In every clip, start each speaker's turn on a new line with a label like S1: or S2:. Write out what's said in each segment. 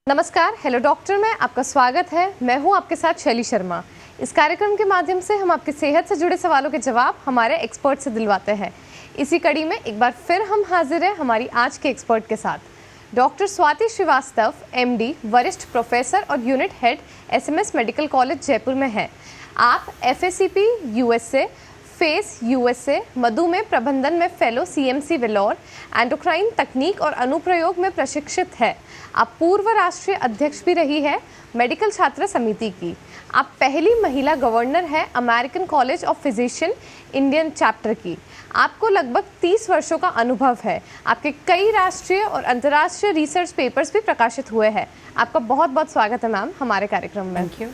S1: नमस्कार, hello doctor में आपका स्वागत है। मैं हूं आपके साथ शैली शर्मा। इस कार्यक्रम के माध्यम से हम आपकी सेहत से जुड़े सवालों के जवाब हमारे एक्सपर्ट से दिलवाते हैं। इसी कड़ी में एक बार फिर हम हाजिर हैं हमारी आज के एक्सपर्ट के साथ। डॉक्टर स्वाति श्रीवास्तव, MD, वरिष्ठ प्रोफेसर और unit head SMS medical college Jaipur में हैं। आप FACP USA, फेस USA, मधुमेह प्रबंधन में फेलो CMC वेलोर, एंडोक्राइन तकनीक और अनुप्रयोग में प्रशिक्षित है। आप पूर्व राष्ट्रीय अध्यक्ष भी रही है मेडिकल छात्र समिति की। आप पहली महिला गवर्नर है American college of physician Indian chapter की। आपको लगभग 30 वर्षों का अनुभव है। आपके कई राष्ट्रीय और अंतर्राष्ट्रीय रिसर्च पेपर्स भी प्रकाशित हुए हैं। आपका बहुत बहुत स्वागत है मैम हमारे कार्यक्रम में।
S2: Thank you.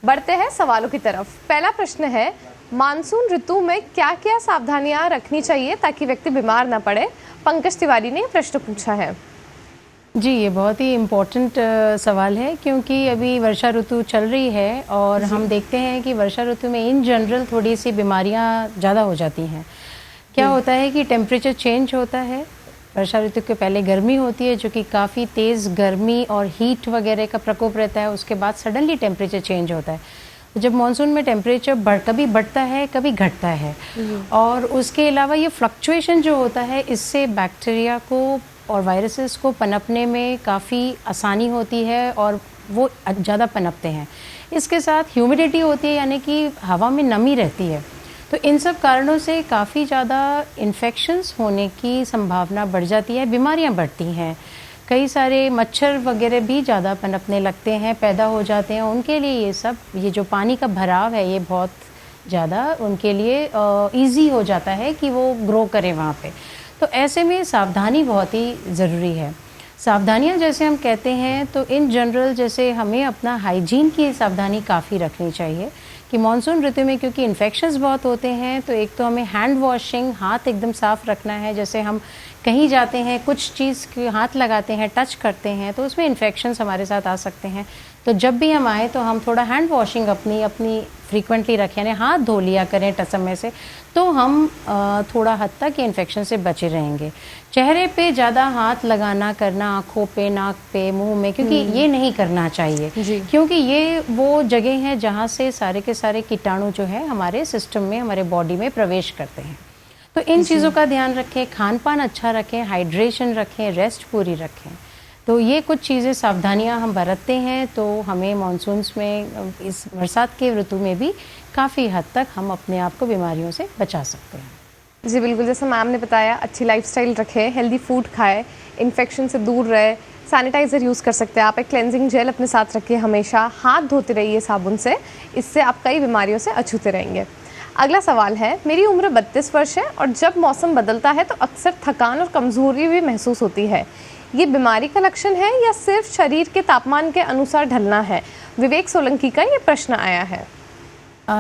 S1: बढ़ते हैं सवालों की तरफ। पहला प्रश्न है, मानसून ऋतु में क्या क्या सावधानियां रखनी चाहिए ताकि व्यक्ति बीमार ना पड़े? पंकज तिवारी ने प्रश्न पूछा है।
S2: जी, ये बहुत ही इम्पोर्टेंट सवाल है क्योंकि अभी वर्षा ऋतु चल रही है और हम देखते हैं कि वर्षा ऋतु में इन जनरल थोड़ी सी बीमारियां ज़्यादा हो जाती हैं। क्या होता है कि टेम्परेचर चेंज होता है। वर्षा ऋतु के पहले गर्मी होती है जो कि काफ़ी तेज़ गर्मी और हीट वगैरह का प्रकोप रहता है। उसके बाद सडनली टेम्परेचर चेंज होता है। जब मानसून में टेम्परेचर कभी बढ़ता है कभी घटता है और उसके अलावा ये फ्लक्चुएशन जो होता है इससे बैक्टीरिया को और वायरसेस को पनपने में काफ़ी आसानी होती है और वो ज़्यादा पनपते हैं। इसके साथ ह्यूमिडिटी होती है यानी कि हवा में नमी रहती है। तो इन सब कारणों से काफ़ी ज़्यादा इन्फेक्शंस होने की संभावना बढ़ जाती है, बीमारियां बढ़ती हैं। कई सारे मच्छर वगैरह भी ज़्यादा पनपने लगते हैं, पैदा हो जाते हैं। उनके लिए ये जो पानी का भराव है ये बहुत ज़्यादा उनके लिए ईजी हो जाता है कि वो ग्रो करें वहाँ पे। तो ऐसे में सावधानी बहुत ही ज़रूरी है। सावधानियाँ जैसे हम कहते हैं तो इन जनरल जैसे हमें अपना हाइजीन की सावधानी काफ़ी रखनी चाहिए कि मानसून ऋतु में क्योंकि इन्फेक्शंस बहुत होते हैं तो एक तो हमें हैंड वॉशिंग, हाथ एकदम साफ़ रखना है। जैसे हम कहीं जाते हैं, कुछ चीज़ के हाथ लगाते हैं, टच करते हैं तो उसमें इन्फेक्शंस हमारे साथ आ सकते हैं। तो जब भी हम आए तो हम थोड़ा हैंड वॉशिंग अपनी फ्रीक्वेंटली रखें, यानी हाथ धो लिया करें समय से, तो हम थोड़ा हद तक ये इन्फेक्शन से बचे रहेंगे। चेहरे पे ज़्यादा हाथ लगाना करना, आँखों पे, नाक पे, मुंह में, क्योंकि ये नहीं करना चाहिए क्योंकि ये वो जगह हैं जहाँ से सारे के सारे कीटाणु जो है हमारे सिस्टम में, हमारे बॉडी में प्रवेश करते हैं। तो इन चीज़ों का ध्यान रखें, खान पान अच्छा रखें, हाइड्रेशन रखें, रेस्ट पूरी रखें। तो ये कुछ चीज़ें सावधानियां हम बरतते हैं तो हमें मानसून्स में, इस बरसात के ऋतु में भी काफ़ी हद तक हम अपने आप को बीमारियों से बचा सकते हैं।
S1: जी बिल्कुल, जैसे मैम ने बताया, अच्छी लाइफस्टाइल रखें, हेल्दी फूड खाएं, इन्फेक्शन से दूर रहे, सैनिटाइज़र यूज़ कर सकते हैं आप, एक क्लेंजिंग जेल अपने साथ रखिए, हमेशा हाथ धोते रहिए साबुन से, इससे आप कई बीमारियों से अछूते रहेंगे। अगला सवाल है, मेरी उम्र 32 वर्ष है और जब मौसम बदलता है तो अक्सर थकान और कमज़ोरी भी महसूस होती है। ये बीमारी का लक्षण है या सिर्फ शरीर के तापमान के अनुसार ढलना है? विवेक सोलंकी का ये प्रश्न आया है।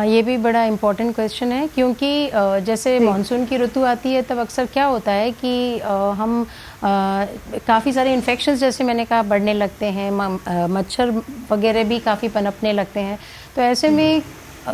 S2: ये भी बड़ा इम्पोर्टेंट क्वेश्चन है क्योंकि जैसे मानसून की ऋतु आती है तब अक्सर क्या होता है कि हम काफ़ी सारे इन्फेक्शंस जैसे मैंने कहा बढ़ने लगते हैं, मच्छर वगैरह भी काफ़ी पनपने लगते हैं। तो ऐसे में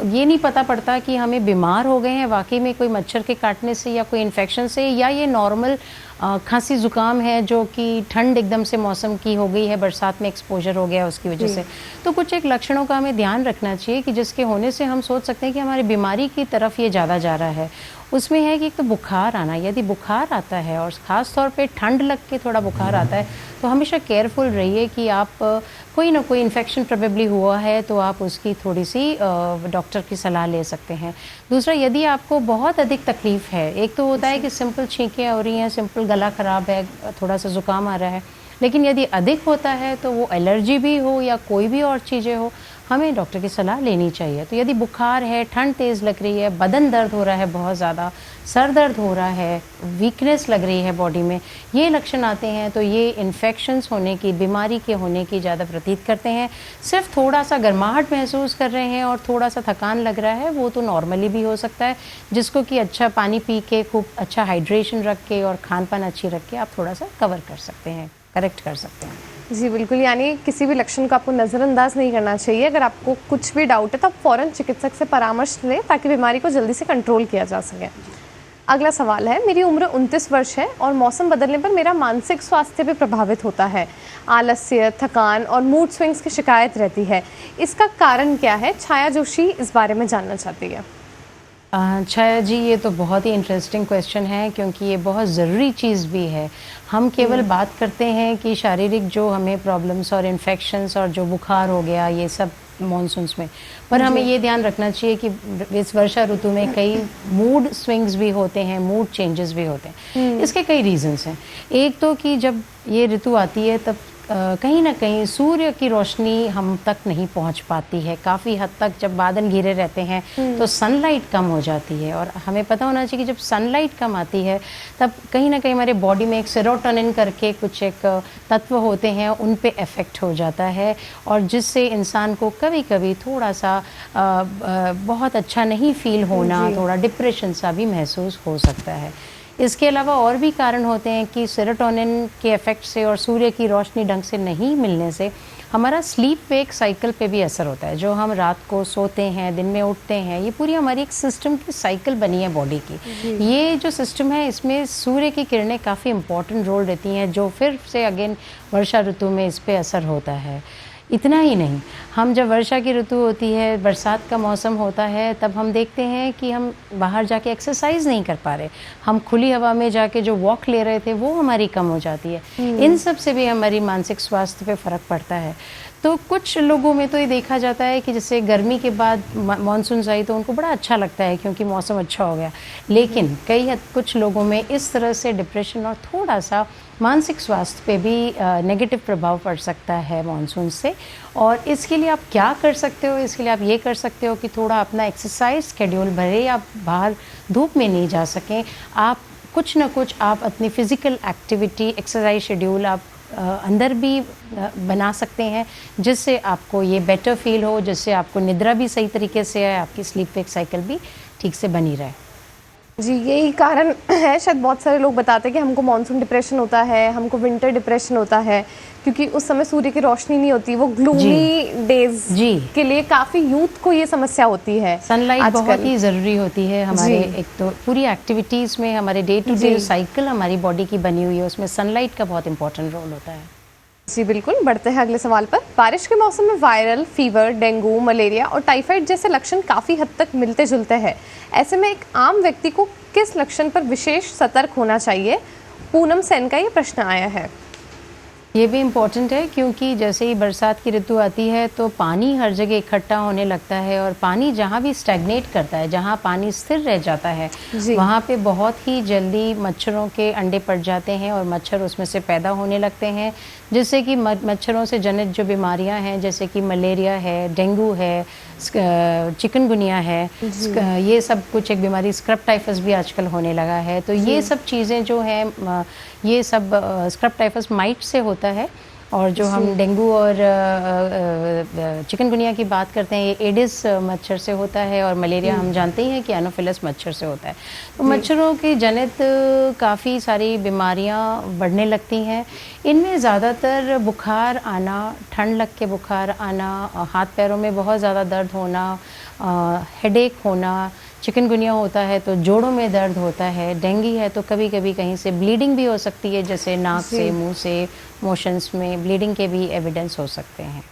S2: ये नहीं पता पड़ता कि हमें बीमार हो गए हैं वाकई में कोई मच्छर के काटने से या कोई इन्फेक्शन से, या ये नॉर्मल खांसी ज़ुकाम है जो कि ठंड एकदम से मौसम की हो गई है, बरसात में एक्सपोजर हो गया उसकी वजह से। तो कुछ एक लक्षणों का हमें ध्यान रखना चाहिए कि जिसके होने से हम सोच सकते हैं कि हमारी बीमारी की तरफ ये ज़्यादा जा रहा है। उसमें है कि एक तो बुखार आना, यदि बुखार आता है और ख़ास तौर पे ठंड लग के थोड़ा बुखार आता है तो हमेशा केयरफुल रहिए कि आप कोई ना कोई इन्फेक्शन प्रोबेबली हुआ है तो आप उसकी थोड़ी सी डॉक्टर की सलाह ले सकते हैं। दूसरा, यदि आपको बहुत अधिक तकलीफ़ है, एक तो होता है कि सिंपल छींकें हो रही हैं, सिंपल गला ख़राब है, थोड़ा सा ज़ुकाम आ रहा है, लेकिन यदि अधिक होता है तो वो एलर्जी भी हो या कोई भी और चीज़ें हो, हमें डॉक्टर की सलाह लेनी चाहिए। तो यदि बुखार है, ठंड तेज़ लग रही है, बदन दर्द हो रहा है बहुत ज़्यादा, सर दर्द हो रहा है, वीकनेस लग रही है बॉडी में, ये लक्षण आते हैं तो ये इन्फेक्शंस होने की, बीमारी के होने की ज़्यादा प्रतीत करते हैं। सिर्फ थोड़ा सा गर्माहट महसूस कर रहे हैं और थोड़ा सा थकान लग रहा है, वो तो नॉर्मली भी हो सकता है, जिसको कि अच्छा पानी पी के, खूब अच्छा हाइड्रेशन रख के और खान पान अच्छी रख के आप थोड़ा सा कवर कर सकते हैं, करेक्ट कर सकते हैं।
S1: जी बिल्कुल, यानी किसी भी लक्षण को आपको नज़रअंदाज नहीं करना चाहिए। अगर आपको कुछ भी डाउट है तो आप फ़ौरन चिकित्सक से परामर्श लें ताकि बीमारी को जल्दी से कंट्रोल किया जा सके। अगला सवाल है, मेरी उम्र 29 वर्ष है और मौसम बदलने पर मेरा मानसिक स्वास्थ्य भी प्रभावित होता है। आलस्य, थकान और मूड स्विंग्स की शिकायत रहती है। इसका कारण क्या है? छाया जोशी इस बारे में जानना चाहती है।
S2: छाया जी, ये तो बहुत ही इंटरेस्टिंग क्वेश्चन है क्योंकि ये बहुत ज़रूरी चीज़ भी है। हम केवल बात करते हैं कि शारीरिक जो हमें प्रॉब्लम्स और इन्फेक्शंस और जो बुखार हो गया ये सब मॉनसून्स में, पर हमें ये ध्यान रखना चाहिए कि इस वर्षा ऋतु में कई मूड स्विंग्स भी होते हैं, मूड चेंजेस भी होते हैं। इसके कई रीजंस हैं। एक तो कि जब ये ऋतु आती है तब कहीं ना कहीं सूर्य की रोशनी हम तक नहीं पहुंच पाती है। काफ़ी हद तक जब बादल घिरे रहते हैं तो सनलाइट कम हो जाती है, और हमें पता होना चाहिए कि जब सनलाइट कम आती है तब कहीं ना कहीं हमारे बॉडी में एक सेरोटोनिन करके कुछ एक तत्व होते हैं, उन पे इफ़ेक्ट हो जाता है, और जिससे इंसान को कभी कभी थोड़ा सा बहुत अच्छा नहीं फील होना, थोड़ा डिप्रेशन सा भी महसूस हो सकता है। इसके अलावा और भी कारण होते हैं कि सेरोटोनिन के इफेक्ट से और सूर्य की रोशनी ढंग से नहीं मिलने से हमारा स्लीप वेक साइकिल पे भी असर होता है। जो हम रात को सोते हैं, दिन में उठते हैं, ये पूरी हमारी एक सिस्टम की साइकिल बनी है बॉडी की। ये जो सिस्टम है इसमें सूर्य की किरणें काफ़ी इंपॉर्टेंट रोल रहती हैं, जो फिर से अगेन वर्षा ऋतु में इस पर असर होता है। इतना ही नहीं, हम जब वर्षा की ऋतु होती है, बरसात का मौसम होता है, तब हम देखते हैं कि हम बाहर जाके एक्सरसाइज नहीं कर पा रहे। हम खुली हवा में जाके जो वॉक ले रहे थे वो हमारी कम हो जाती है। इन सब से भी हमारी मानसिक स्वास्थ्य पे फ़र्क पड़ता है। तो कुछ लोगों में तो ये देखा जाता है कि जैसे गर्मी के बाद मानसून आई तो उनको बड़ा अच्छा लगता है क्योंकि मौसम अच्छा हो गया, लेकिन कुछ लोगों में इस तरह से डिप्रेशन और थोड़ा सा मानसिक स्वास्थ्य पे भी नेगेटिव प्रभाव पड़ सकता है मानसून से। और इसके लिए आप क्या कर सकते हो? इसके लिए आप ये कर सकते हो कि थोड़ा अपना एक्सरसाइज शेड्यूल, भले आप बाहर धूप में नहीं जा सकें, आप कुछ ना कुछ आप अपनी फ़िज़िकल एक्टिविटी, एक्सरसाइज शेड्यूल आप अंदर भी बना सकते हैं, जिससे आपको ये बेटर फील हो, जिससे आपको निद्रा भी सही तरीके से आए, आपकी स्लीप वेक साइकिल भी ठीक से बनी रहे।
S1: जी, यही कारण है। शायद बहुत सारे लोग बताते हैं कि हमको मानसून डिप्रेशन होता है, हमको विंटर डिप्रेशन होता है, क्योंकि उस समय सूर्य की रोशनी नहीं होती। वो ग्लूमी डेज के लिए काफ़ी यूथ को ये समस्या होती है।
S2: सनलाइट बहुत ही ज़रूरी होती है हमारे, एक तो पूरी एक्टिविटीज़ में, हमारे डे टू डे साइकिल हमारी बॉडी की बनी हुई है, उसमें सनलाइट का बहुत इंपॉर्टेंट रोल होता है।
S1: जी बिल्कुल। बढ़ते हैं अगले सवाल पर। बारिश के मौसम में वायरल फीवर, डेंगू, मलेरिया और टाइफाइड जैसे लक्षण काफ़ी हद तक मिलते जुलते हैं। ऐसे में एक आम व्यक्ति को किस लक्षण पर विशेष सतर्क होना चाहिए? पूनम सेन का ये प्रश्न आया है।
S2: ये भी इम्पोर्टेंट है क्योंकि जैसे ही बरसात की ऋतु आती है तो पानी हर जगह इकट्ठा होने लगता है, और पानी जहाँ भी स्टैग्नेट करता है, जहाँ पानी स्थिर रह जाता है, वहाँ पे बहुत ही जल्दी मच्छरों के अंडे पड़ जाते हैं और मच्छर उसमें से पैदा होने लगते हैं, जिससे कि मच्छरों से जनित जो बीमारियां हैं जैसे कि मलेरिया है, डेंगू है, चिकनगुनिया है, ये सब कुछ एक बीमारी, स्क्रब टाइफस भी आजकल होने लगा है। तो ये सब चीज़ें जो हैं, ये सब स्क्रब टाइफस माइट से होता है, और जो हम डेंगू और चिकनगुनिया की बात करते हैं ये एडिस मच्छर से होता है, और मलेरिया हम जानते ही हैं कि एनोफिलस मच्छर से होता है। तो मच्छरों की जनित काफ़ी सारी बीमारियां बढ़ने लगती हैं। इनमें ज़्यादातर बुखार आना, ठंड लग के बुखार आना, हाथ पैरों में बहुत ज़्यादा दर्द होना, हेडेक होना, चिकनगुनिया होता है तो जोड़ों में दर्द होता है, डेंगू है तो कभी कभी कहीं से ब्लीडिंग भी हो सकती है, जैसे नाक से, मुंह से, मोशंस में ब्लीडिंग के भी एविडेंस हो सकते हैं।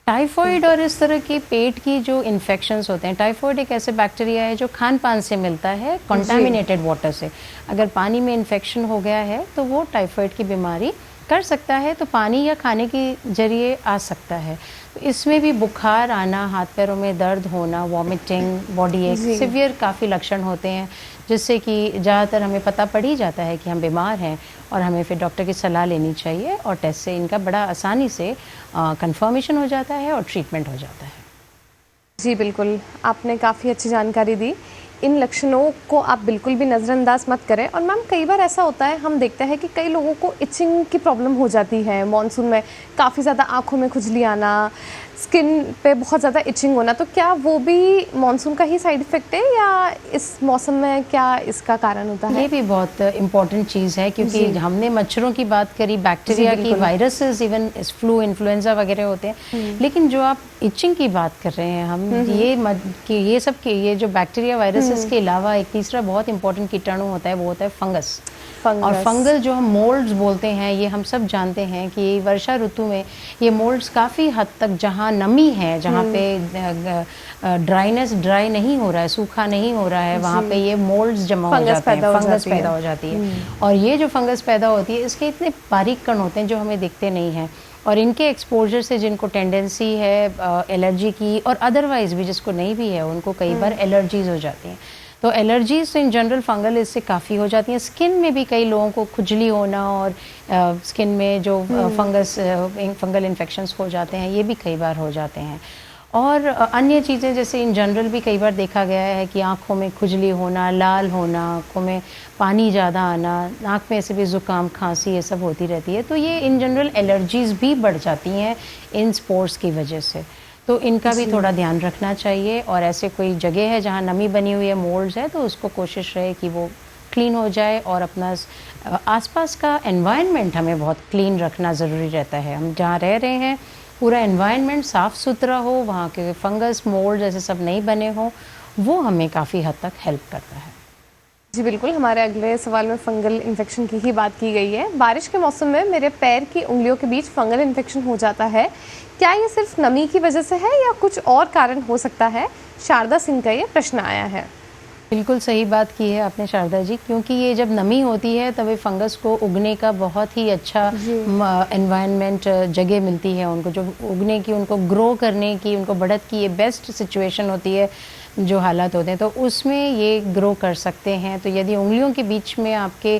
S2: टाइफॉइड और इस तरह की पेट की जो इन्फेक्शंस होते हैं, टाइफॉइड एक ऐसे बैक्टीरिया है जो खान पान से मिलता है, कंटामिनेटेड वाटर से। अगर पानी में इन्फेक्शन हो गया है तो वो टाइफॉइड की बीमारी कर सकता है, तो पानी या खाने के जरिए आ सकता है। तो इसमें भी बुखार आना, हाथ पैरों में दर्द होना, वॉमिटिंग, बॉडी एक, सिवियर काफ़ी लक्षण होते हैं, जिससे कि ज़्यादातर हमें पता पड़ ही जाता है कि हम बीमार हैं, और हमें फिर डॉक्टर की सलाह लेनी चाहिए, और टेस्ट से इनका बड़ा आसानी से कंफर्मेशन हो जाता है और ट्रीटमेंट हो जाता है।
S1: जी बिल्कुल, आपने काफ़ी अच्छी जानकारी दी। इन लक्षणों को आप बिल्कुल भी नज़रअंदाज मत करें। और मैम, कई बार ऐसा होता है, हम देखते हैं कि कई लोगों को इचिंग की प्रॉब्लम हो जाती है। मॉनसून में काफ़ी ज़्यादा आँखों में खुजली आना, स्किन पे बहुत ज़्यादा इचिंग होना, तो क्या वो भी मॉनसून का ही साइड इफ़ेक्ट है या इस मौसम में क्या इसका कारण होता है?
S2: ये भी बहुत इम्पॉर्टेंट चीज़ है क्योंकि हमने मच्छरों की बात करी, बैक्टीरिया की, वायरसेस, इवन फ्लू, इन्फ्लुएंजा वगैरह होते हैं, लेकिन जो आप इचिंग की बात कर रहे हैं हम, ये सब के ये जो बैक्टीरिया वायरसेस के अलावा एक तीसरा बहुत इंपॉर्टेंट कीटाणु होता है, वो होता है फंगस। और फंगल जो हम मोल्ड्स बोलते हैं, ये हम सब जानते हैं कि वर्षा ऋतु में ये मोल्ड्स काफ़ी हद तक, जहाँ नमी है, जहाँ पे ड्राई नहीं हो रहा है, सूखा नहीं हो रहा है, वहाँ पे ये मोल्ड्स जमा हो जाते हैं, फंगस पैदा हो जाती है। और ये जो फंगस पैदा होती है, इसके इतने बारीक कण होते हैं जो हमें दिखते नहीं हैं, और इनके एक्सपोजर से जिनको टेंडेंसी है एलर्जी की, और अदरवाइज भी जिसको नहीं भी है, उनको कई बार एलर्जीज हो जाती हैं। तो एलर्जीज इन जनरल फंगल इससे काफ़ी हो जाती हैं। स्किन में भी कई लोगों को खुजली होना और स्किन में जो फंगल इन्फेक्शंस हो जाते हैं, ये भी कई बार हो जाते हैं। और अन्य चीज़ें जैसे इन जनरल भी कई बार देखा गया है कि आँखों में खुजली होना, लाल होना, आँखों में पानी ज़्यादा आना, नाक में ऐसे भी ज़ुकाम, खांसी, ये सब होती रहती है। तो ये इन जनरल एलर्जीज़ भी बढ़ जाती हैं इन स्पोर्ट्स की वजह से। तो इनका भी थोड़ा ध्यान रखना चाहिए, और ऐसे कोई जगह है जहाँ नमी बनी हुई है, मोल्ड्स है, तो उसको कोशिश रहे कि वो क्लीन हो जाए, और अपना आसपास का एनवायरनमेंट हमें बहुत क्लीन रखना ज़रूरी रहता है। हम जहाँ रह रहे हैं पूरा एनवायरनमेंट साफ़ सुथरा हो, वहाँ के फंगस, मोल्ड जैसे सब नहीं बने हों, वो हमें काफ़ी हद तक हेल्प करता है।
S1: जी बिल्कुल, हमारे अगले सवाल में फंगल इन्फेक्शन की ही बात की गई है। बारिश के मौसम में मेरे पैर की उंगलियों के बीच फंगल इन्फेक्शन हो जाता है, क्या ये सिर्फ नमी की वजह से है या कुछ और कारण हो सकता है? शारदा सिंह का ये प्रश्न आया है।
S2: बिल्कुल सही बात की है आपने शारदा जी, क्योंकि ये जब नमी होती है तब फंगस को उगने का बहुत ही अच्छा एनवायरनमेंट जगह मिलती है उनको, जो उगने की, उनको ग्रो करने की, उनको बढ़त की ये बेस्ट सिचुएशन होती है, जो हालात होते हैं, तो उसमें ये ग्रो कर सकते हैं। तो यदि उंगलियों के बीच में आपके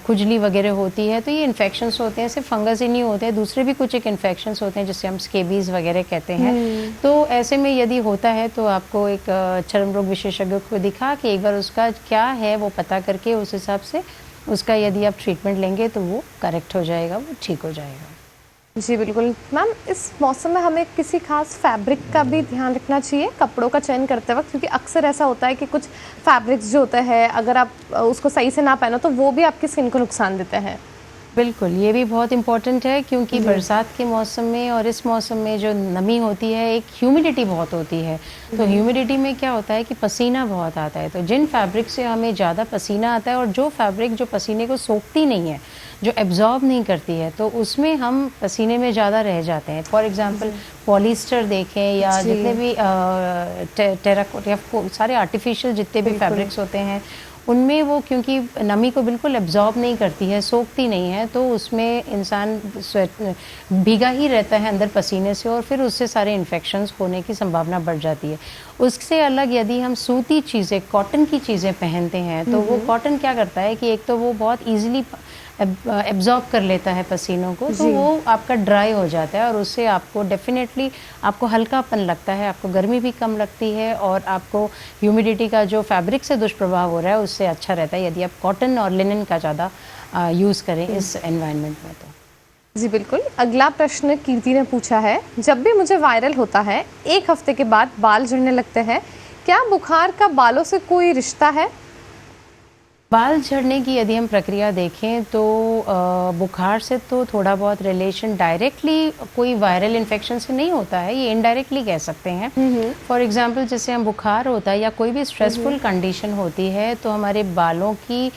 S2: खुजली वगैरह होती है, तो ये इन्फेक्शंस होते हैं, सिर्फ फंगस ही नहीं होते हैं, दूसरे भी कुछ एक इन्फेक्शंस होते हैं जिससे हम स्केबीज़ वगैरह कहते हैं। तो ऐसे में यदि होता है तो आपको एक चर्म रोग विशेषज्ञ को दिखा कि एक बार उसका क्या है वो पता करके उस हिसाब से उसका यदि आप ट्रीटमेंट लेंगे तो वो करेक्ट हो जाएगा, वो ठीक हो जाएगा।
S1: जी बिल्कुल मैम, इस मौसम में हमें किसी खास फैब्रिक का भी ध्यान रखना चाहिए कपड़ों का चयन करते वक्त, क्योंकि अक्सर ऐसा होता है कि कुछ फैब्रिक्स जो होते हैं अगर आप उसको सही से ना पहनो तो वो भी आपकी स्किन को नुकसान देते हैं।
S2: बिल्कुल, ये भी बहुत इम्पोर्टेंट है, क्योंकि बरसात के मौसम में और इस मौसम में जो नमी होती है, एक ह्यूमिडिटी बहुत होती है। तो ह्यूमिडिटी में क्या होता है कि पसीना बहुत आता है। तो जिन फैब्रिक से हमें ज़्यादा पसीना आता है और जो फैब्रिक जो पसीने को सोखती नहीं है, जो एब्जॉर्ब नहीं करती है, तो उसमें हम पसीने में ज़्यादा रह जाते हैं। फॉर एग्जांपल पॉलिस्टर देखें या जितने भी टेराकोट या सारे आर्टिफिशियल जितने भी फैब्रिक्स होते हैं, उनमें वो क्योंकि नमी को बिल्कुल एब्जॉर्ब नहीं करती है, सोखती नहीं है, तो उसमें इंसान भीगा ही रहता है अंदर पसीने से, और फिर उससे सारे इन्फेक्शंस होने की संभावना बढ़ जाती है। उससे अलग यदि हम सूती चीज़ें, कॉटन की चीज़ें पहनते हैं, तो वो कॉटन क्या करता है कि एक तो वो बहुत ईजिली एब्जॉर्ब कर लेता है पसीनों को, तो वो आपका ड्राई हो जाता है, और उससे आपको डेफिनेटली आपको हल्कापन लगता है, आपको गर्मी भी कम लगती है, और आपको ह्यूमिडिटी का जो फैब्रिक से दुष्प्रभाव हो रहा है उससे अच्छा रहता है यदि आप कॉटन और लिनन का ज़्यादा यूज़ करें इस एनवायरनमेंट में। तो
S1: जी बिल्कुल, अगला प्रश्न कीर्ति ने पूछा है, जब भी मुझे वायरल होता है 1 हफ्ते के बाद बाल झड़ने लगते हैं, क्या बुखार का बालों से कोई रिश्ता है?
S2: बाल झड़ने की यदि हम प्रक्रिया देखें तो बुखार से तो थोड़ा बहुत रिलेशन डायरेक्टली कोई वायरल इन्फेक्शन से नहीं होता है, ये इनडायरेक्टली कह सकते हैं। फॉर एग्जांपल जैसे हम बुखार होता है या कोई भी स्ट्रेसफुल कंडीशन होती है, तो हमारे बालों की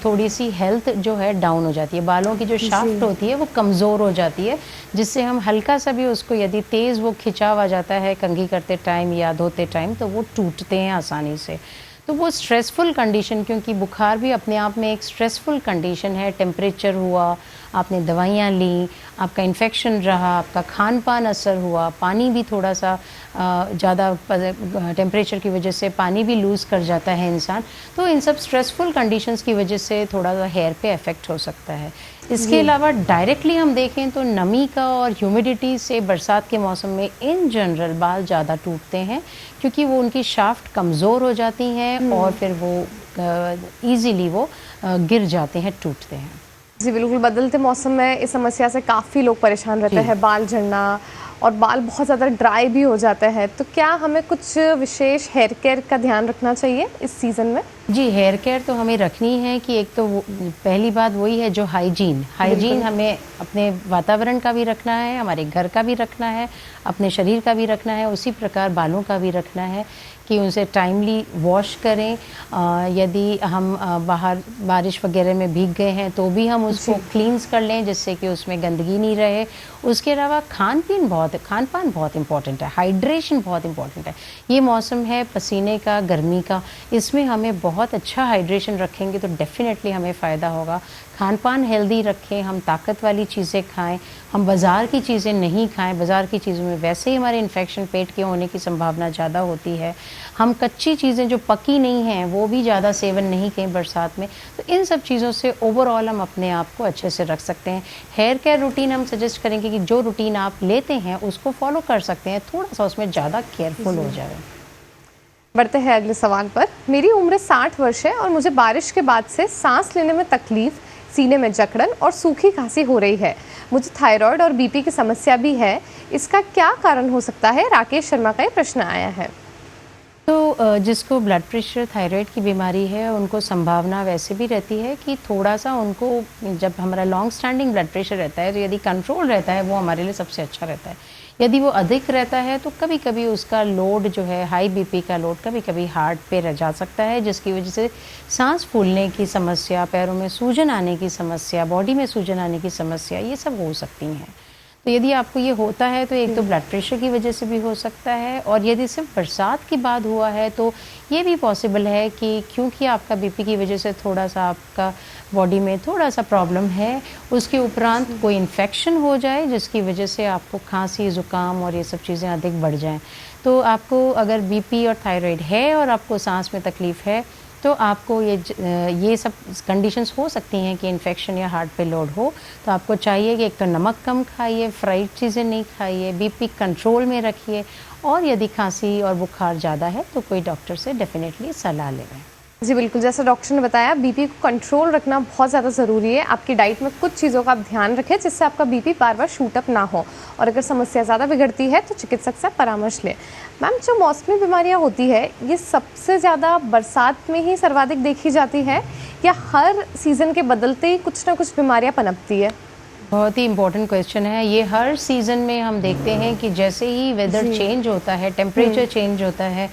S2: थोड़ी सी हेल्थ जो है डाउन हो जाती है, बालों की जो शाफ्ट होती है वो कमज़ोर हो जाती है, जिससे हम हल्का सा भी उसको यदि तेज़ वो खिंचाव आ जाता है कंघी करते टाइम या धोते टाइम, तो वो टूटते हैं आसानी से। तो वो स्ट्रेसफुल कंडीशन, क्योंकि बुखार भी अपने आप में एक स्ट्रेसफुल कंडीशन है, टेम्परेचर हुआ, आपने दवाइयाँ ली, आपका इन्फेक्शन रहा, आपका खान पान असर हुआ, पानी भी थोड़ा सा ज़्यादा टेम्परेचर की वजह से पानी भी लूज़ कर जाता है इंसान, तो इन सब स्ट्रेसफुल कंडीशंस की वजह से थोड़ा सा हेयर पे इफ़ेक्ट हो सकता है। इसके अलावा डायरेक्टली हम देखें तो नमी का और ह्यूमिडिटी से बरसात के मौसम में इन जनरल बाल ज़्यादा टूटते हैं, क्योंकि वो उनकी शाफ्ट कमज़ोर हो जाती हैं और फिर वो ईज़िली वो गिर जाते हैं, टूटते हैं।
S1: जी बिल्कुल, बदलते मौसम में इस समस्या से काफ़ी लोग परेशान रहते हैं, बाल झड़ना और बाल बहुत ज़्यादा ड्राई भी हो जाते हैं, तो क्या हमें कुछ विशेष हेयर केयर का ध्यान रखना चाहिए इस सीज़न में?
S2: जी, हेयर केयर तो हमें रखनी है कि एक तो पहली बात वही है जो हाइजीन हमें अपने वातावरण का भी रखना है, हमारे घर का भी रखना है, अपने शरीर का भी रखना है, उसी प्रकार बालों का भी रखना है कि उनसे टाइमली वॉश करें। यदि हम बाहर बारिश वगैरह में भीग गए हैं तो भी हम उसको क्लींस कर लें जिससे कि उसमें गंदगी नहीं रहे। उसके अलावा खान पान बहुत इम्पॉर्टेंट है, हाइड्रेशन बहुत इम्पॉर्टेंट है। ये मौसम है पसीने का, गर्मी का, इसमें हमें बहुत अच्छा हाइड्रेशन रखेंगे तो डेफिनेटली हमें फ़ायदा होगा। खान पान हेल्दी रखें, हम ताकत वाली चीज़ें खाएं, हम बाज़ार की चीज़ें नहीं खाएं। बाज़ार की चीज़ों में वैसे ही हमारे इन्फेक्शन पेट के होने की संभावना ज़्यादा होती है। हम कच्ची चीज़ें जो पकी नहीं हैं वो भी ज़्यादा सेवन नहीं करें बरसात में। तो इन सब चीज़ों से ओवरऑल हम अपने आप को अच्छे से रख सकते हैं। हेयर केयर रूटीन हम सजेस्ट करेंगे कि जो रूटीन आप लेते हैं उसको फॉलो कर सकते हैं, थोड़ा सा उसमें ज़्यादा केयरफुल हो जाए।
S1: बढ़ते हैं अगले सवाल पर। मेरी उम्र 60 वर्ष है और मुझे बारिश के बाद से सांस लेने में तकलीफ, सीने में जकड़न और सूखी खांसी हो रही है। मुझे थायराइड और बीपी की समस्या भी है, इसका क्या कारण हो सकता है? राकेश शर्मा का ये प्रश्न आया है।
S2: तो जिसको ब्लड प्रेशर, थायराइड की बीमारी है उनको संभावना वैसे भी रहती है कि थोड़ा सा उनको, जब हमारा लॉन्ग स्टैंडिंग ब्लड प्रेशर रहता है तो यदि कंट्रोल रहता है वो हमारे लिए सबसे अच्छा रहता है। यदि वो अधिक रहता है तो कभी कभी उसका लोड जो है, हाई बीपी का लोड कभी कभी हार्ट पे रह जा सकता है, जिसकी वजह से सांस फूलने की समस्या, पैरों में सूजन आने की समस्या, बॉडी में सूजन आने की समस्या, ये सब हो सकती हैं। तो यदि आपको ये होता है तो एक तो ब्लड प्रेशर की वजह से भी हो सकता है, और यदि सिर्फ बरसात के बाद हुआ है तो ये भी पॉसिबल है कि क्योंकि आपका बीपी की वजह से थोड़ा सा आपका बॉडी में थोड़ा सा प्रॉब्लम है, उसके उपरांत कोई इन्फेक्शन हो जाए जिसकी वजह से आपको खांसी, ज़ुकाम और ये सब चीज़ें अधिक बढ़ जाएं। तो आपको अगर बीपी और थायराइड है और आपको सांस में तकलीफ़ है तो आपको ये सब कंडीशंस हो सकती हैं कि इन्फेक्शन या हार्ट पे लोड हो। तो आपको चाहिए कि एक तो नमक कम खाइए, फ्राइड चीज़ें नहीं खाइए, बीपी कंट्रोल में रखिए, और यदि खांसी और बुखार ज़्यादा है तो कोई डॉक्टर से डेफिनेटली सलाह लें।
S1: जी बिल्कुल, जैसा डॉक्टर ने बताया, बीपी को कंट्रोल रखना बहुत ज़्यादा ज़रूरी है। आपकी डाइट में कुछ चीज़ों का आप ध्यान रखें जिससे आपका बीपी बार बार शूट अप ना हो, और अगर समस्या ज़्यादा बिगड़ती है तो चिकित्सक से परामर्श लें। मैम, जो मौसमी बीमारियां होती है ये सबसे ज़्यादा बरसात में ही सर्वाधिक देखी जाती है, या हर सीज़न के बदलते ही कुछ ना कुछ बीमारियाँ पनपती है?
S2: बहुत ही इम्पोर्टेंट क्वेश्चन है ये। हर सीज़न में हम देखते हैं कि जैसे ही वेदर चेंज होता है, टेम्परेचर चेंज होता है,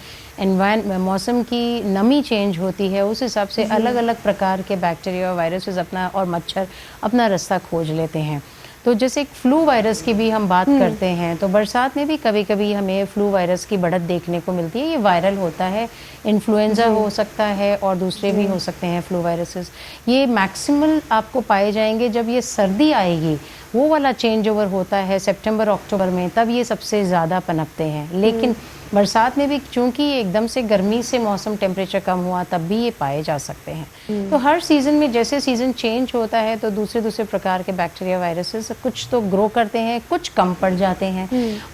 S2: मौसम की नमी चेंज होती है, उस हिसाब से अलग अलग प्रकार के बैक्टीरिया, वायरसेस अपना और मच्छर अपना रास्ता खोज लेते हैं। तो जैसे एक फ्लू वायरस की भी हम बात करते हैं, तो बरसात में भी कभी कभी हमें फ्लू वायरस की बढ़त देखने को मिलती है। ये वायरल होता है, इन्फ्लुएंजा हो सकता है और दूसरे भी हो सकते हैं फ्लू वायरसेस। ये मैक्सिमल आपको पाए जाएंगे जब ये सर्दी आएगी, वो वाला चेंज ओवर होता है सितंबर अक्टूबर में, तब ये सबसे ज़्यादा पनपते हैं। लेकिन बरसात में भी चूंकि एकदम से गर्मी से मौसम टेम्परेचर कम हुआ, तब भी ये पाए जा सकते हैं। तो हर सीज़न में जैसे सीज़न चेंज होता है तो दूसरे प्रकार के बैक्टीरिया, वायरसेस कुछ तो ग्रो करते हैं, कुछ कम पड़ जाते हैं।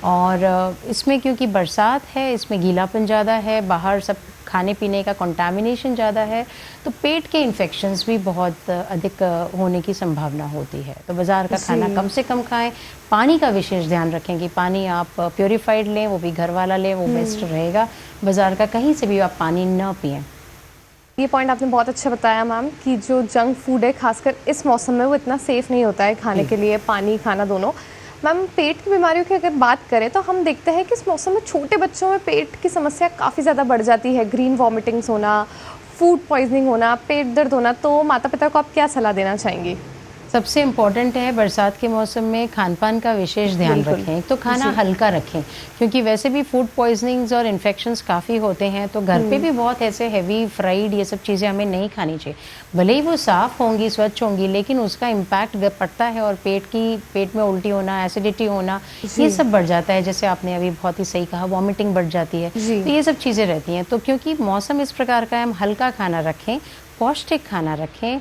S2: और इसमें क्योंकि बरसात है, इसमें गीलापन ज़्यादा है, बाहर सब खाने पीने का कंटामिनेशन ज़्यादा है, तो पेट के इन्फेक्शंस भी बहुत अधिक होने की संभावना होती है। तो बाज़ार का खाना कम से कम खाएं। पानी का विशेष ध्यान रखें कि पानी आप प्योरीफाइड लें, वो भी घर वाला लें, वो बेस्ट रहेगा। बाज़ार का कहीं से भी आप पानी न पिएं।
S1: ये पॉइंट आपने बहुत अच्छा बताया मैम, कि जो जंक फूड है खासकर इस मौसम में वो इतना सेफ़ नहीं होता है खाने के लिए, पानी खाना दोनों। मैम, पेट की बीमारियों की अगर बात करें तो हम देखते हैं कि इस मौसम में छोटे बच्चों में पेट की समस्या काफ़ी ज़्यादा बढ़ जाती है। ग्रीन वॉमिटिंग्स होना, फूड पॉइजनिंग होना, पेट दर्द होना। तो माता पिता को आप क्या सलाह देना चाहेंगी?
S2: सबसे इम्पॉर्टेंट है बरसात के मौसम में खान पान का विशेष ध्यान रखें। तो खाना हल्का रखें, क्योंकि वैसे भी फूड पॉइजनिंग्स और इन्फेक्शंस काफ़ी होते हैं। तो घर पे भी बहुत ऐसे हैवी फ्राइड ये सब चीज़ें हमें नहीं खानी चाहिए। भले ही वो साफ़ होंगी, स्वच्छ होंगी, लेकिन उसका इम्पैक्ट पड़ता है और पेट में उल्टी होना, एसिडिटी होना, ये सब बढ़ जाता है। जैसे आपने अभी बहुत ही सही कहा, वॉमिटिंग बढ़ जाती है। तो ये सब चीज़ें रहती हैं। तो क्योंकि मौसम इस प्रकार का है, हम हल्का खाना रखें, पौष्टिक खाना रखें।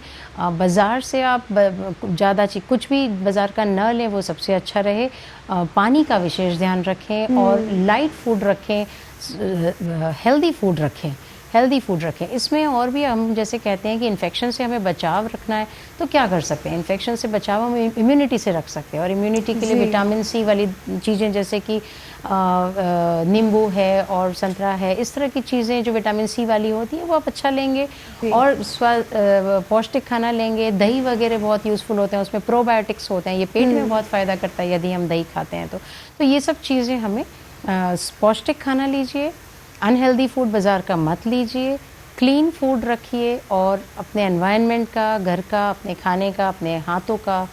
S2: बाज़ार से आप ज़्यादा कुछ भी बाज़ार का न लें, वो सबसे अच्छा रहे। पानी का विशेष ध्यान रखें और लाइट फूड रखें, हेल्दी फूड रखें। हेल्दी फूड रखें। इसमें और भी हम जैसे कहते हैं कि इन्फेक्शन से हमें बचाव रखना है तो क्या कर सकते हैं, इन्फेक्शन से बचाव हम इम्यूनिटी से रख सकते हैं, और इम्यूनिटी के लिए विटामिन सी वाली चीज़ें जैसे कि नींबू है और संतरा है, इस तरह की चीज़ें जो विटामिन सी वाली होती है वो आप अच्छा लेंगे, और पौष्टिक खाना लेंगे। दही वगैरह बहुत यूज़फुल होते हैं, उसमें प्रोबायोटिक्स होते हैं, ये पेट में बहुत फ़ायदा करता है यदि हम दही खाते हैं तो ये सब चीज़ें हमें पौष्टिक खाना लीजिए, अनहेल्दी फूड बाज़ार का मत लीजिए, क्लीन फूड रखिए, और अपने एनवायरनमेंट का, घर का, अपने खाने का, अपने हाथों का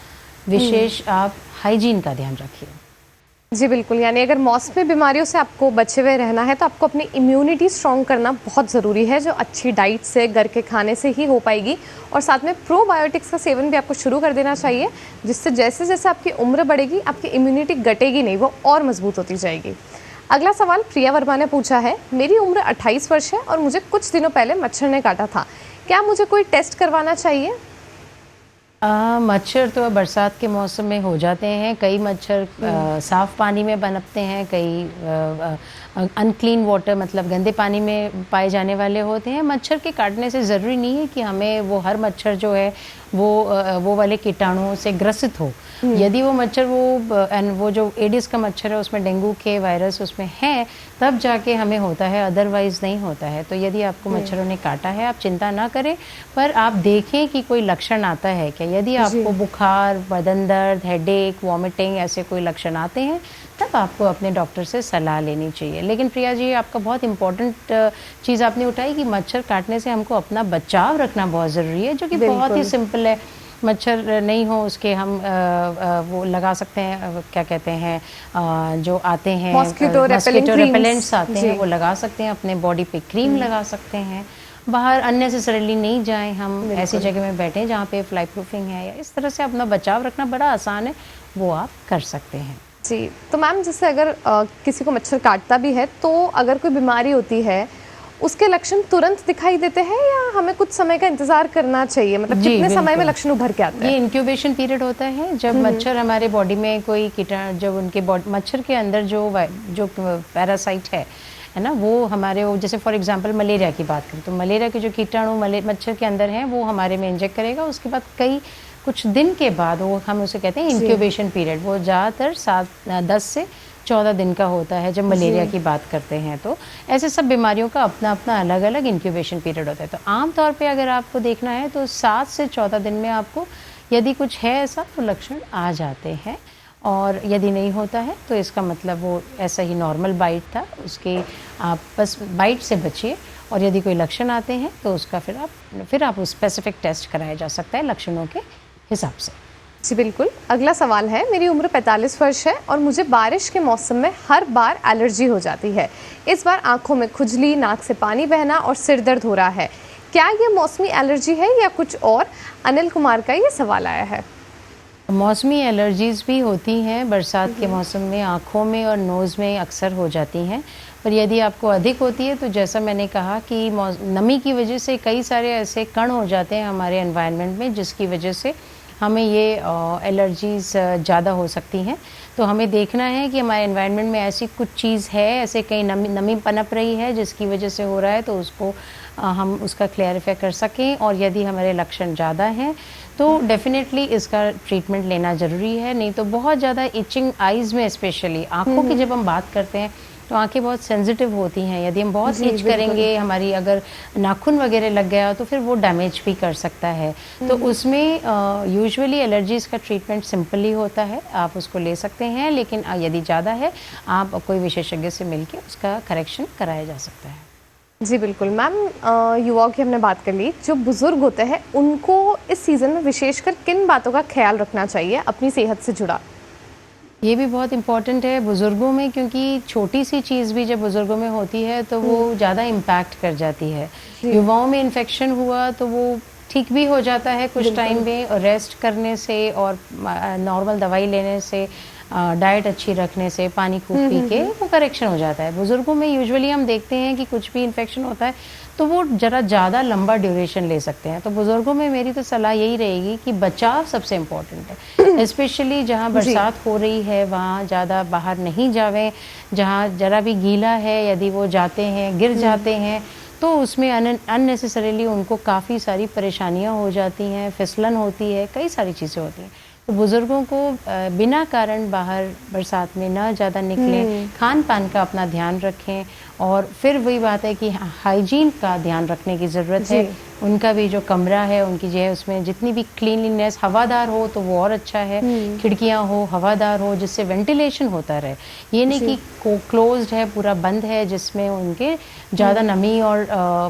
S2: विशेष आप हाइजीन का ध्यान रखिए।
S1: जी बिल्कुल, यानी अगर मौसमी बीमारियों से आपको बचे हुए रहना है तो आपको अपनी इम्यूनिटी स्ट्रॉन्ग करना बहुत ज़रूरी है, जो अच्छी डाइट से, घर के खाने से ही हो पाएगी। और साथ में प्रोबायोटिक्स का सेवन भी आपको शुरू कर देना चाहिए, जिससे जैसे जैसे आपकी उम्र बढ़ेगी आपकी इम्यूनिटी घटेगी नहीं, वो और मजबूत होती जाएगी। अगला सवाल प्रिया वर्मा ने पूछा है, मेरी उम्र 28 वर्ष है और मुझे कुछ दिनों पहले मच्छर ने काटा था, क्या मुझे कोई टेस्ट करवाना चाहिए?
S2: मच्छर तो बरसात के मौसम में हो जाते हैं, कई मच्छर साफ़ पानी में पनपते हैं, कई अनक्लीन वाटर मतलब गंदे पानी में पाए जाने वाले होते हैं। मच्छर के काटने से ज़रूरी नहीं है कि हमें वो हर मच्छर जो है वो वाले कीटाणुओं से ग्रसित हो। यदि वो मच्छर वो जो एडिस का मच्छर है उसमें डेंगू के वायरस उसमें है, तब जाके हमें होता है, अदरवाइज़ नहीं होता है। तो यदि आपको मच्छरों ने काटा है आप चिंता ना करें, पर आप देखें कि कोई लक्षण आता है क्या। यदि आपको बुखार, बदन दर्द, हेडेक, वॉमिटिंग ऐसे कोई लक्षण आते हैं तब आपको अपने डॉक्टर से सलाह लेनी चाहिए। लेकिन प्रिया जी, आपका बहुत इम्पोर्टेंट चीज़ आपने उठाई कि मच्छर काटने से हमको अपना बचाव रखना बहुत ज़रूरी है, जो कि बहुत ही सिंपल है। मच्छर नहीं हो उसके हम वो लगा सकते हैं, क्या कहते हैं जो आते हैं
S1: मॉस्किटो
S2: रेपेलेंट्स आते हैं, वो लगा सकते हैं, अपने बॉडी पे क्रीम लगा सकते हैं। बाहर अननेसेसरीली नहीं जाएं, हम ऐसी जगह में बैठें जहाँ पे फ्लाई प्रूफिंग है, या इस तरह से अपना बचाव रखना बड़ा आसान है, वो आप कर सकते हैं।
S1: जी, तो मैम जैसे अगर किसी को मच्छर काटता भी है तो अगर कोई बीमारी होती है उसके लक्षण तुरंत दिखाई देते हैं या हमें कुछ समय का इंतजार करना चाहिए, मतलब कितने समय में लक्षण उभर के आते हैं?
S2: ये इंक्यूबेशन पीरियड होता है, जब मच्छर हमारे बॉडी में कोई कीटाणु, जब उनके मच्छर के अंदर जो पैरासाइट है ना, वो हमारे वो जैसे फॉर एग्जांपल मलेरिया की बात करें तो मलेरिया के जो कीटाणु मच्छर के अंदर हैं वो हमारे में इंजेक्ट करेगा। उसके बाद कुछ दिन के बाद वो हम उसे कहते हैं इंक्यूबेशन पीरियड, वो ज़्यादातर 10 से 14 दिन का होता है जब मलेरिया की बात करते हैं। तो ऐसे सब बीमारियों का अपना अपना अलग अलग इंक्यूबेशन पीरियड होता है। तो आमतौर पे अगर आपको देखना है तो 7 से 14 दिन में आपको यदि कुछ है ऐसा तो लक्षण आ जाते हैं, और यदि नहीं होता है तो इसका मतलब वो ऐसा ही नॉर्मल बाइट था, उसके आप बस बाइट से बचिए। और यदि कोई लक्षण आते हैं तो उसका फिर आप स्पेसिफिक टेस्ट कराया जा सकता है लक्षणों के हिसाब से।
S1: जी बिल्कुल। अगला सवाल है, मेरी उम्र 45 वर्ष है और मुझे बारिश के मौसम में हर बार एलर्जी हो जाती है। इस बार आंखों में खुजली, नाक से पानी बहना और सिर दर्द हो रहा है, क्या ये मौसमी एलर्जी है या कुछ और? अनिल कुमार का ये सवाल आया है।
S2: मौसमी एलर्जीज़ भी होती हैं बरसात के मौसम में, आँखों में और नोज़ में अक्सर हो जाती हैं। पर यदि आपको अधिक होती है तो जैसा मैंने कहा कि नमी की वजह से कई सारे ऐसे कण हो जाते हैं हमारे एनवायरनमेंट में, जिसकी वजह से हमें ये एलर्जीज़ ज़्यादा हो सकती हैं। तो हमें देखना है कि हमारे एनवायरनमेंट में ऐसी कुछ चीज़ है, ऐसे कहीं नमी पनप रही है जिसकी वजह से हो रहा है, तो उसको हम उसका क्लैरिफाई कर सकें। और यदि हमारे लक्षण ज़्यादा हैं तो डेफिनेटली इसका ट्रीटमेंट लेना ज़रूरी है। नहीं तो बहुत ज़्यादा इचिंग आइज़ में, स्पेशली आँखों की जब हम बात करते हैं तो आंखें बहुत सेंसिटिव होती हैं। यदि हम बहुत इच करेंगे, हमारी अगर नाखून वगैरह लग गया तो फिर वो डैमेज भी कर सकता है। तो उसमें यूजुअली एलर्जीज़ का ट्रीटमेंट सिंपल ही होता है, आप उसको ले सकते हैं। लेकिन यदि ज़्यादा है आप कोई विशेषज्ञ से मिलकर उसका करेक्शन कराया जा सकता है।
S1: जी बिल्कुल। मैम, युवाओं की हमने बात कर ली, जो बुज़ुर्ग होते हैं उनको इस सीज़न में विशेषकर किन बातों का ख्याल रखना चाहिए अपनी सेहत से जुड़ा?
S2: ये भी बहुत इम्पॉर्टेंट है बुज़ुर्गों में, क्योंकि छोटी सी चीज़ भी जब बुज़ुर्गों में होती है तो वो ज़्यादा इम्पैक्ट कर जाती है। युवाओं में इन्फेक्शन हुआ तो वो ठीक भी हो जाता है कुछ टाइम में, और रेस्ट करने से और नॉर्मल दवाई लेने से, डाइट अच्छी रखने से, पानी खूब पी के वो करेक्शन हो जाता है। बुज़ुर्गों में यूजुअली हम देखते हैं कि कुछ भी इन्फेक्शन होता है तो वो ज़रा ज़्यादा लंबा ड्यूरेशन ले सकते हैं। तो बुज़ुर्गों में मेरी तो सलाह यही रहेगी कि बचाव सबसे इम्पोर्टेंट है। स्पेशली जहाँ बरसात हो रही है वहाँ ज़्यादा बाहर नहीं जावें। जहाँ ज़रा भी गीला है यदि वो जाते हैं, गिर जाते हैं, तो तो उसमें अननेसेसरीली उनको काफ़ी सारी परेशानियां हो जाती हैं, फिसलन होती है, कई सारी चीज़ें होती हैं। तो बुज़ुर्गों को बिना कारण बाहर बरसात में ना ज़्यादा निकलें, खान पान का अपना ध्यान रखें, और फिर वही बात है कि हाइजीन का ध्यान रखने की ज़रूरत है। उनका भी जो कमरा है, उनकी जो है उसमें जितनी भी क्लीनलीनेस, हवादार हो तो वो और अच्छा है, खिड़कियां हो, हवादार हो, जिससे वेंटिलेशन होता रहे। ये नहीं कि क्लोज्ड है, पूरा बंद है, जिसमें उनके ज़्यादा नमी और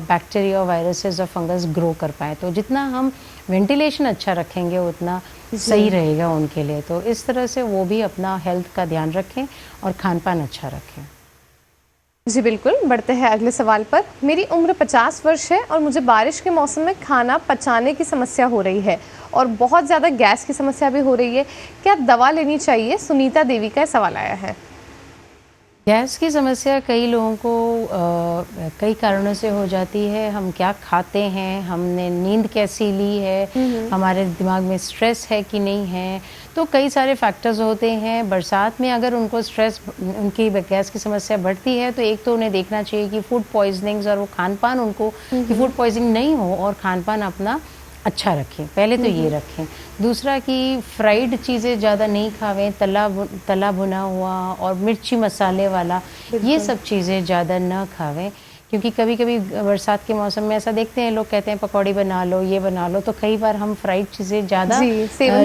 S2: बैक्टीरिया, वायरसेस और फंगस ग्रो कर पाए। तो जितना हम वेंटिलेशन अच्छा रखेंगे उतना सही रहेगा उनके लिए। तो इस तरह से वो भी अपना हेल्थ का ध्यान रखें और खान पान अच्छा रखें।
S1: जी बिल्कुल, बढ़ते हैं अगले सवाल पर। मेरी उम्र 50 वर्ष है और मुझे बारिश के मौसम में खाना पचाने की समस्या हो रही है और बहुत ज़्यादा गैस की समस्या भी हो रही है। क्या दवा लेनी चाहिए? सुनीता देवी का सवाल आया है।
S2: गैस की समस्या कई लोगों को कई कारणों से हो जाती है। हम क्या खाते हैं, हमने नींद कैसी ली है, हमारे दिमाग में स्ट्रेस है कि नहीं है, तो कई सारे फैक्टर्स होते हैं। बरसात में अगर उनको स्ट्रेस, उनकी गैस की समस्या बढ़ती है, तो एक तो उन्हें देखना चाहिए कि फूड पॉइजनिंग्स और वो खान पान उनको, कि फूड पॉइजनिंग नहीं हो और खान पान अपना अच्छा रखें, पहले तो ये रखें। दूसरा कि फ्राइड चीज़ें ज़्यादा नहीं खावें, तला भुना हुआ और मिर्ची मसाले वाला, ये सब चीज़ें ज़्यादा ना खावें, क्योंकि कभी कभी बरसात के मौसम में ऐसा देखते हैं, लोग कहते हैं पकौड़ी बना लो, ये बना लो, तो कई बार हम फ्राइड चीज़ें ज़्यादा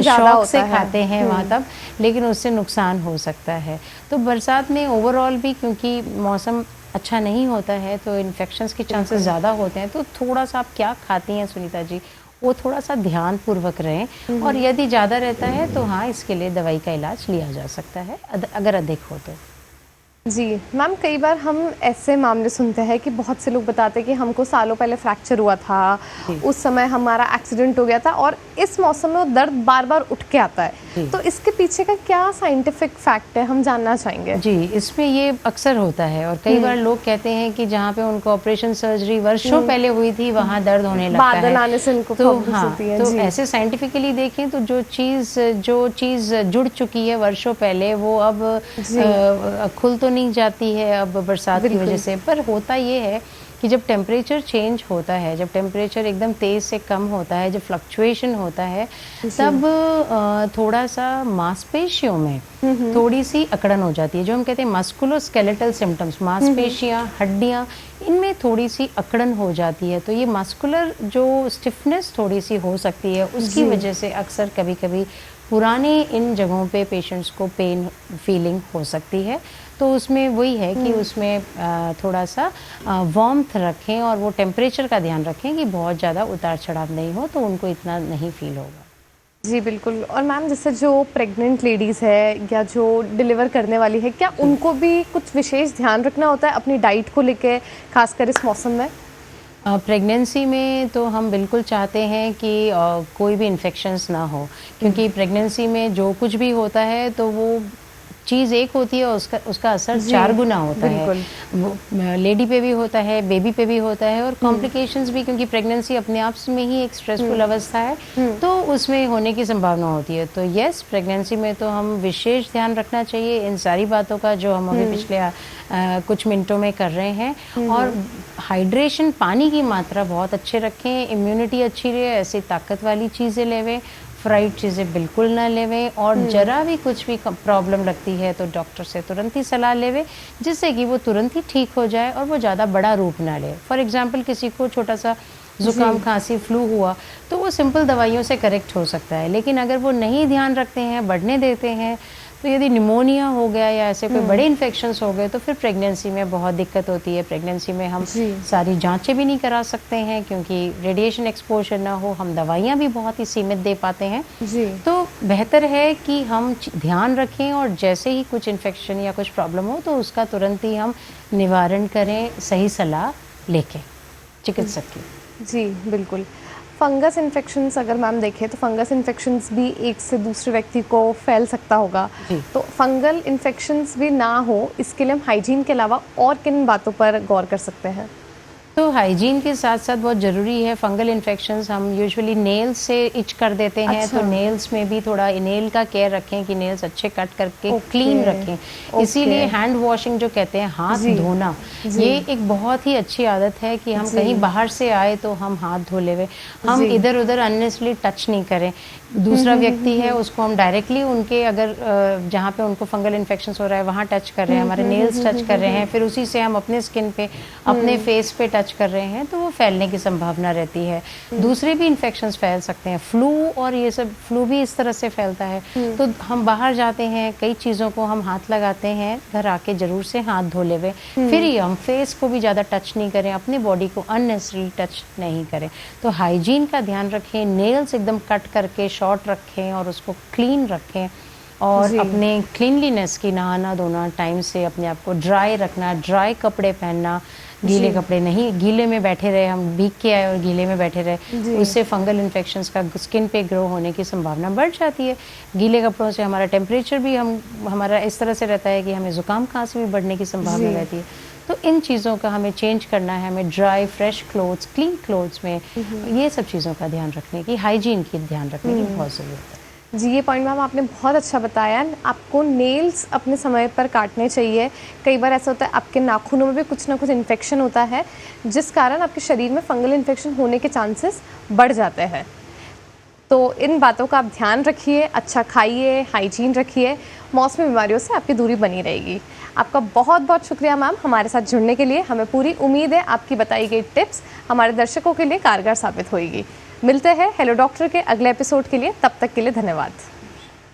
S2: शौक से खाते हैं वहाँ तब, लेकिन उससे नुकसान हो सकता है। तो बरसात में ओवरऑल भी क्योंकि मौसम अच्छा नहीं होता है, तो इन्फेक्शंस के चांसेस ज़्यादा होते हैं। तो थोड़ा सा आप क्या खाती हैं सुनीता जी, वो थोड़ा सा ध्यान पूर्वक रहें, और यदि ज़्यादा रहता है तो हाँ, इसके लिए दवाई का इलाज लिया जा सकता है अगर अधिक हो तो।
S1: जी मैम, कई बार हम ऐसे मामले सुनते हैं कि बहुत से लोग बताते हैं कि हमको सालों पहले फ्रैक्चर हुआ था, उस समय हमारा एक्सीडेंट हो गया था और इस मौसम में वो दर्द बार बार उठ के आता है। तो इसके पीछे का क्या साइंटिफिक फैक्ट है, हम जानना चाहेंगे।
S2: जी, इसमें ये अक्सर होता है, और कई बार लोग कहते हैं कि जहाँ पे उनको ऑपरेशन सर्जरी वर्षों पहले हुई थी, वहाँ दर्द होने लगता है,
S1: बादल आने से उनको
S2: प्रॉब्लम्स
S1: होती है।
S2: तो ऐसे साइंटिफिकली देखें तो जो चीज़ जुड़ चुकी है वर्षों पहले, वो अब खुल तो नहीं जाती है अब बरसात की वजह से। पर होता ये है कि जब टेम्परेचर चेंज होता है, जब टेम्परेचर एकदम तेज़ से कम होता है, जब फ्लक्चुएशन होता है, तब थोड़ा सा मांसपेशियों में थोड़ी सी अकड़न हो जाती है, जो हम कहते हैं मस्कुलोस्केलेटल सिम्टम्स। मांसपेशियाँ, हड्डियाँ, इनमें थोड़ी सी अकड़न हो जाती है। तो ये मस्कुलर जो स्टिफनेस थोड़ी सी हो सकती है, उसकी वजह से अक्सर कभी कभी पुराने इन जगहों पे पेशेंट्स को पेन फीलिंग हो सकती है। तो उसमें वही है कि उसमें थोड़ा सा वार्मथ रखें और वो टेम्परेचर का ध्यान रखें कि बहुत ज़्यादा उतार चढ़ाव नहीं हो, तो उनको इतना नहीं फील होगा।
S1: जी बिल्कुल। और मैम, जैसे जो प्रेग्नेंट लेडीज़ है या जो डिलीवर करने वाली है, क्या उनको भी कुछ विशेष ध्यान रखना होता है अपनी डाइट को लेके, खासकर इस मौसम में?
S2: प्रेगनेंसी में तो हम बिल्कुल चाहते हैं कि कोई भी इन्फेक्शंस ना हो, क्योंकि प्रेगनेंसी में जो कुछ भी होता है तो वो चीज़ एक होती है, उसका असर 4 गुना होता है। वो लेडी पे भी होता है, बेबी पे भी होता है, और कॉम्प्लिकेशंस भी, क्योंकि प्रेगनेंसी अपने आप में ही एक स्ट्रेसफुल अवस्था है, तो उसमें होने की संभावना होती है। तो यस, प्रेगनेंसी में तो हम विशेष ध्यान रखना चाहिए इन सारी बातों का, जो हम अभी पिछले कुछ मिनटों में कर रहे हैं। और हाइड्रेशन, पानी की मात्रा बहुत अच्छे रखें, इम्यूनिटी अच्छी रहे, ऐसी ताकत वाली चीज़ें लेवें, फ्राइड चीज़ें बिल्कुल ना लेवें, और जरा भी कुछ भी प्रॉब्लम लगती है तो डॉक्टर से तुरंत ही सलाह लेवें, जिससे कि वो तुरंत ही ठीक हो जाए और वो ज़्यादा बड़ा रूप ना ले। फॉर एग्जांपल, किसी को छोटा सा जुकाम, खांसी, फ्लू हुआ तो वो सिंपल दवाइयों से करेक्ट हो सकता है, लेकिन अगर वो नहीं ध्यान रखते हैं, बढ़ने देते हैं, तो यदि निमोनिया हो गया या ऐसे कोई बड़े इन्फेक्शंस हो गए, तो फिर प्रेगनेंसी में बहुत दिक्कत होती है। प्रेगनेंसी में हम सारी जांचें भी नहीं करा सकते हैं, क्योंकि रेडिएशन एक्सपोजर ना हो, हम दवाइयाँ भी बहुत ही सीमित दे पाते हैं। तो बेहतर है कि हम ध्यान रखें, और जैसे ही कुछ इन्फेक्शन या कुछ प्रॉब्लम हो तो उसका तुरंत ही हम निवारण करें, सही सलाह लेके चिकित्सक की।
S1: जी बिल्कुल। फंगस इन्फेक्शंस अगर मैम देखें तो फंगस इन्फेक्शंस भी एक से दूसरे व्यक्ति को फैल सकता होगा, तो फंगल इन्फेक्शंस भी ना हो, इसके लिए हम हाइजीन के अलावा और किन बातों पर गौर कर सकते हैं?
S2: तो हाइजीन के साथ साथ बहुत ज़रूरी है, फंगल इन्फेक्शंस हम यूजुअली नेल्स से इच कर देते हैं।
S1: अच्छा।
S2: तो नेल्स में भी थोड़ा नेल का केयर रखें कि नेल्स अच्छे कट करके क्लीन रखें। इसीलिए हैंड वॉशिंग जो कहते हैं, हाथ धोना, ये एक बहुत ही अच्छी आदत है कि हम कहीं बाहर से आए तो हम हाथ धो लेवे, हम इधर उधर अननेसेसरी टच नहीं करें। दूसरा व्यक्ति है उसको हम डायरेक्टली उनके अगर जहाँ पे उनको फंगल इन्फेक्शन हो रहा है वहाँ टच कर रहे हैं, हमारे नेल्स टच कर रहे हैं, फिर उसी से हम अपने स्किन पे अपने फेस पे टच कर रहे हैं, तो वो फैलने की संभावना रहती है। दूसरे भी इन्फेक्शंस फैल सकते हैं, फ्लू और ये सब, फ्लू भी इस तरह से फैलता है। तो हम बाहर जाते हैं, कई चीज़ों को हम हाथ लगाते हैं, घर आके जरूर से हाथ धो लेवे, फिर ही हम फेस को भी ज़्यादा टच नहीं करें, अपनी बॉडी को अननेसेसरी टच नहीं करें। तो हाइजीन का ध्यान रखें, नेल्स एकदम कट करके शॉर्ट रखें और उसको क्लीन रखें, और अपने क्लीनलीनेस की, नहाना धोना टाइम से, अपने आप को ड्राई रखना, ड्राई कपड़े पहनना, गीले कपड़े नहीं, गीले में बैठे रहे, हम भीग के आए और गीले में बैठे रहे, उससे फंगल इन्फेक्शंस का स्किन पे ग्रो होने की संभावना बढ़ जाती है। गीले कपड़ों से हमारा टेम्परेचर भी हमारा इस तरह से रहता है कि हमें ज़ुकाम खांसी भी बढ़ने की संभावना रहती है। तो इन चीज़ों का हमें चेंज करना है, हमें dry fresh clothes, clean clothes में ये सब चीज़ों का ध्यान रखने की, हाइजीन की ध्यान रखने की बहुत ज़रूरत है।
S1: जी, ये पॉइंट मैम आपने बहुत अच्छा बताया। आपको नेल्स अपने समय पर काटने चाहिए। कई बार ऐसा होता है आपके नाखूनों में भी कुछ ना कुछ इन्फेक्शन होता है, जिस कारण आपके शरीर में फंगल इन्फेक्शन होने के चांसेस बढ़ जाते हैं। तो इन बातों का आप ध्यान रखिए, अच्छा खाइए, हाइजीन रखिए, मौसमी बीमारियों से आपकी दूरी बनी रहेगी। आपका बहुत बहुत शुक्रिया मैम हमारे साथ जुड़ने के लिए। हमें पूरी उम्मीद है आपकी बताई गई टिप्स हमारे दर्शकों के लिए कारगर साबित होगी। मिलते हैं हेलो डॉक्टर के अगले एपिसोड के लिए, तब तक के लिए धन्यवाद।